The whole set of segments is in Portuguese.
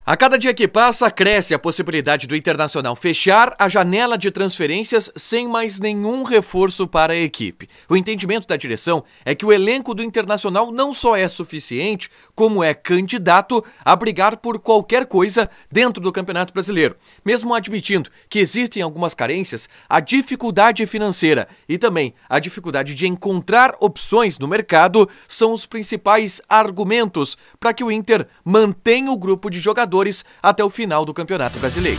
A cada dia que passa, cresce a possibilidade do Internacional fechar a janela de transferências sem mais nenhum reforço para a equipe. O entendimento da direção é que o elenco do Internacional não só é suficiente, como é candidato a brigar por qualquer coisa dentro do Campeonato Brasileiro. Mesmo admitindo que existem algumas carências, a dificuldade financeira e também a dificuldade de encontrar opções no mercado são os principais argumentos para que o Inter mantenha o grupo de jogadores até o final do Campeonato Brasileiro.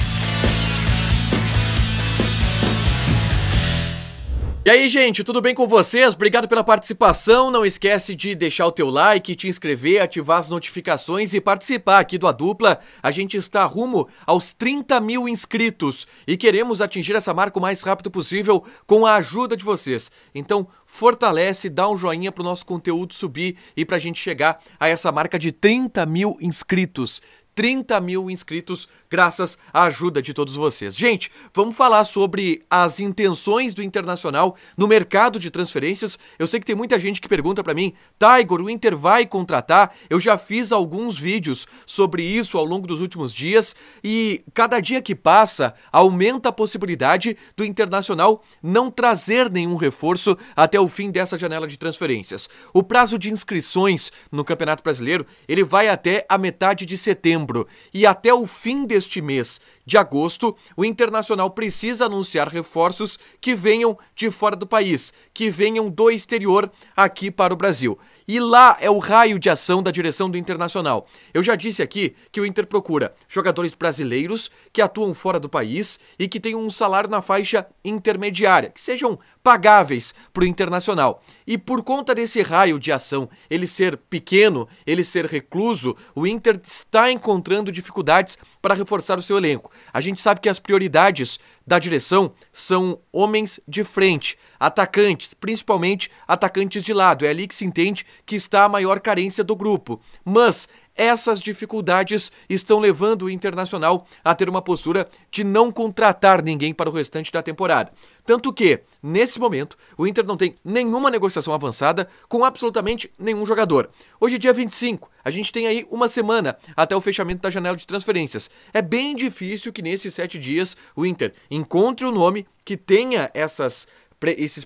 E aí, gente, tudo bem com vocês? Obrigado pela participação. Não esquece de deixar o teu like, te inscrever, ativar as notificações e participar aqui do A Dupla. A gente está rumo aos 30 mil inscritos e queremos atingir essa marca o mais rápido possível com a ajuda de vocês. Então, fortalece, dá um joinha para o nosso conteúdo subir e para a gente chegar a essa marca de 30 mil inscritos. 30 mil inscritos graças à ajuda de todos vocês. Gente, vamos falar sobre as intenções do Internacional no mercado de transferências. Eu sei que tem muita gente que pergunta pra mim, tá, Igor, o Inter vai contratar? Eu já fiz alguns vídeos sobre isso ao longo dos últimos dias e cada dia que passa aumenta a possibilidade do Internacional não trazer nenhum reforço até o fim dessa janela de transferências. O prazo de inscrições no Campeonato Brasileiro, ele vai até a metade de setembro. E até o fim deste mês de agosto, o Internacional precisa anunciar reforços que venham de fora do país, que venham do exterior aqui para o Brasil. E lá é o raio de ação da direção do Internacional. Eu já disse aqui que o Inter procura jogadores brasileiros que atuam fora do país e que tenham um salário na faixa intermediária, que sejam pagáveis para o Internacional. E por conta desse raio de ação, ele ser pequeno, ele ser recluso, o Inter está encontrando dificuldades para reforçar o seu elenco. A gente sabe que as prioridades da direção são homens de frente, atacantes, principalmente atacantes de lado. É ali que se entende que está a maior carência do grupo. Mas essas dificuldades estão levando o Internacional a ter uma postura de não contratar ninguém para o restante da temporada. Tanto que, nesse momento, o Inter não tem nenhuma negociação avançada com absolutamente nenhum jogador. Hoje é dia 25, a gente tem aí uma semana até o fechamento da janela de transferências. É bem difícil que nesses 7 dias o Inter encontre um nome que tenha esses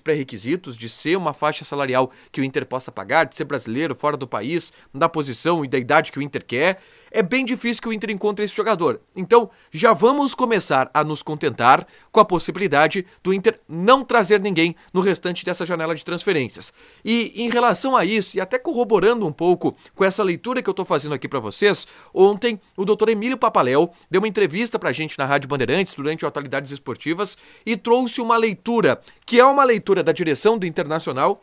pré-requisitos de ser uma faixa salarial que o Inter possa pagar, de ser brasileiro, fora do país, da posição e da idade que o Inter quer. É bem difícil que o Inter encontre esse jogador. Então, já vamos começar a nos contentar com a possibilidade do Inter não trazer ninguém no restante dessa janela de transferências. E em relação a isso, e até corroborando um pouco com essa leitura que eu tô fazendo aqui para vocês, ontem o Dr. Emílio Papaléu deu uma entrevista pra gente na Rádio Bandeirantes durante o Atualidades Esportivas e trouxe uma leitura, que é uma leitura da direção do Internacional,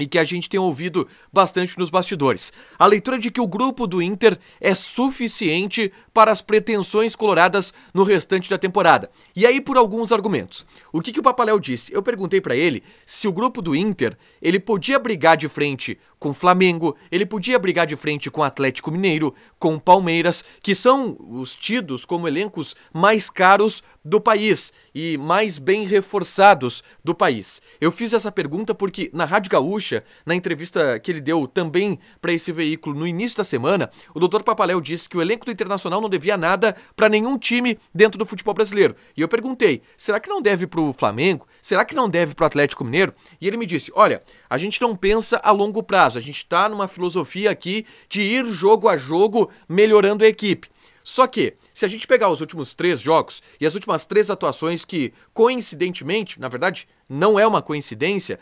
e que a gente tem ouvido bastante nos bastidores. A leitura de que o grupo do Inter é suficiente para as pretensões coloradas no restante da temporada. E aí por alguns argumentos. O que o Papaléu disse? Eu perguntei para ele se o grupo do Inter, ele podia brigar de frente com o Flamengo, ele podia brigar de frente com o Atlético Mineiro, com o Palmeiras, que são os tidos como elencos mais caros do país e mais bem reforçados do país. Eu fiz essa pergunta porque na Rádio Gaúcha, na entrevista que ele deu também para esse veículo no início da semana, o Dr. Papaléu disse que o elenco do Internacional não devia nada para nenhum time dentro do futebol brasileiro. E eu perguntei, será que não deve para o Flamengo? Será que não deve para o Atlético Mineiro? E ele me disse, olha, a gente não pensa a longo prazo, a gente está numa filosofia aqui de ir jogo a jogo melhorando a equipe. Só que, se a gente pegar os últimos 3 jogos e as últimas 3 atuações que, coincidentemente, na verdade, não é uma coincidência,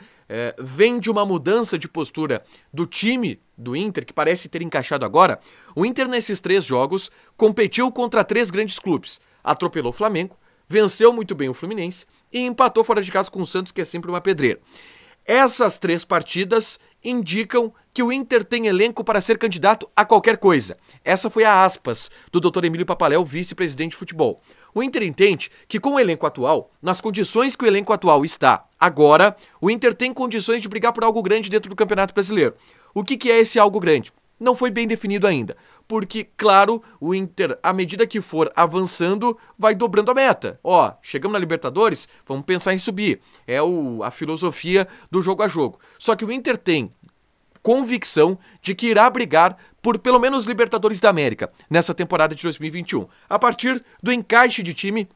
vem de uma mudança de postura do time do Inter, que parece ter encaixado agora, o Inter nesses 3 jogos competiu contra 3 grandes clubes, atropelou o Flamengo, venceu muito bem o Fluminense e empatou fora de casa com o Santos, que é sempre uma pedreira. Essas 3 partidas indicam que o Inter tem elenco para ser candidato a qualquer coisa. Essa foi a aspas do Dr. Emílio Papaléu, vice-presidente de futebol. O Inter entende que com o elenco atual, nas condições que o elenco atual está agora, o Inter tem condições de brigar por algo grande dentro do Campeonato Brasileiro. O que é esse algo grande? Não foi bem definido ainda, porque, claro, o Inter, à medida que for avançando, vai dobrando a meta. Ó, chegamos na Libertadores, vamos pensar em subir. É a filosofia do jogo a jogo. Só que o Inter tem convicção de que irá brigar por pelo menos Libertadores da América nessa temporada de 2021, a partir do encaixe de time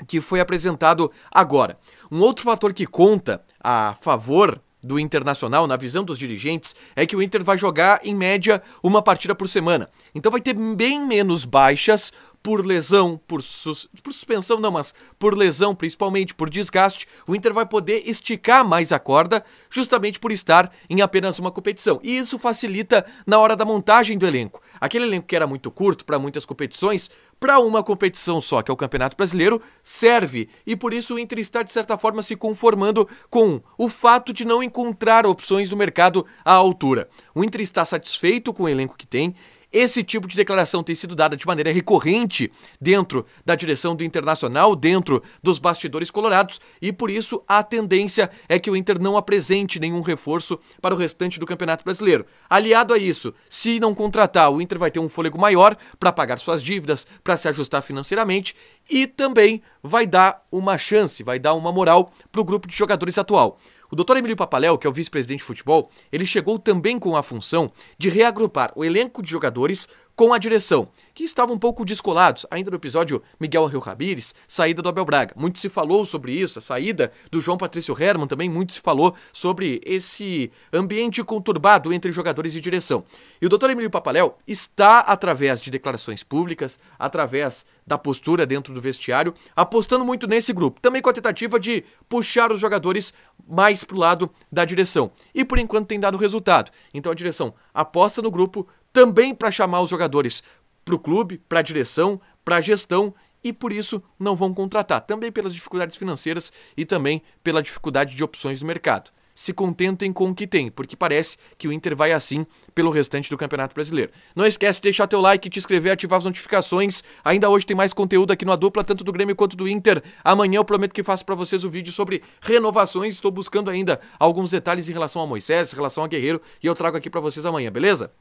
que foi apresentado agora. Um outro fator que conta a favor do Internacional, na visão dos dirigentes, é que o Inter vai jogar, em média, uma partida por semana. Então vai ter bem menos baixas por lesão, por suspensão não, mas por lesão, principalmente por desgaste. O Inter vai poder esticar mais a corda, justamente por estar em apenas uma competição. E isso facilita na hora da montagem do elenco. Aquele elenco que era muito curto para muitas competições, para uma competição só, que é o Campeonato Brasileiro, serve. E por isso o Inter está, de certa forma, se conformando com o fato de não encontrar opções no mercado à altura. O Inter está satisfeito com o elenco que tem. Esse tipo de declaração tem sido dada de maneira recorrente dentro da direção do Internacional, dentro dos bastidores colorados, e por isso a tendência é que o Inter não apresente nenhum reforço para o restante do Campeonato Brasileiro. Aliado a isso, se não contratar, o Inter vai ter um fôlego maior para pagar suas dívidas, para se ajustar financeiramente, e também vai dar uma chance, vai dar uma moral para o grupo de jogadores atual. O Dr. Emílio Papaléu, que é o vice-presidente de futebol, ele chegou também com a função de reagrupar o elenco de jogadores com a direção, que estavam um pouco descolados, ainda no episódio Miguel Ángel Ramírez, saída do Abel Braga. Muito se falou sobre isso, a saída do João Patrício Hermann, também muito se falou sobre esse ambiente conturbado entre jogadores e direção. E o Dr. Emílio Papaléu está, através de declarações públicas, através da postura dentro do vestiário, apostando muito nesse grupo, também com a tentativa de puxar os jogadores mais pro lado da direção. E por enquanto tem dado resultado. Então a direção aposta no grupo, também para chamar os jogadores para o clube, para a direção, para a gestão, e por isso não vão contratar, também pelas dificuldades financeiras e também pela dificuldade de opções no mercado. Se contentem com o que tem, porque parece que o Inter vai assim pelo restante do Campeonato Brasileiro. Não esquece de deixar teu like, te inscrever, ativar as notificações. Ainda hoje tem mais conteúdo aqui no A Dupla, tanto do Grêmio quanto do Inter. Amanhã eu prometo que faço para vocês o vídeo sobre renovações. Estou buscando ainda alguns detalhes em relação a Moisés, em relação a Guerreiro, e eu trago aqui para vocês amanhã, beleza?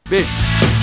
Beijo!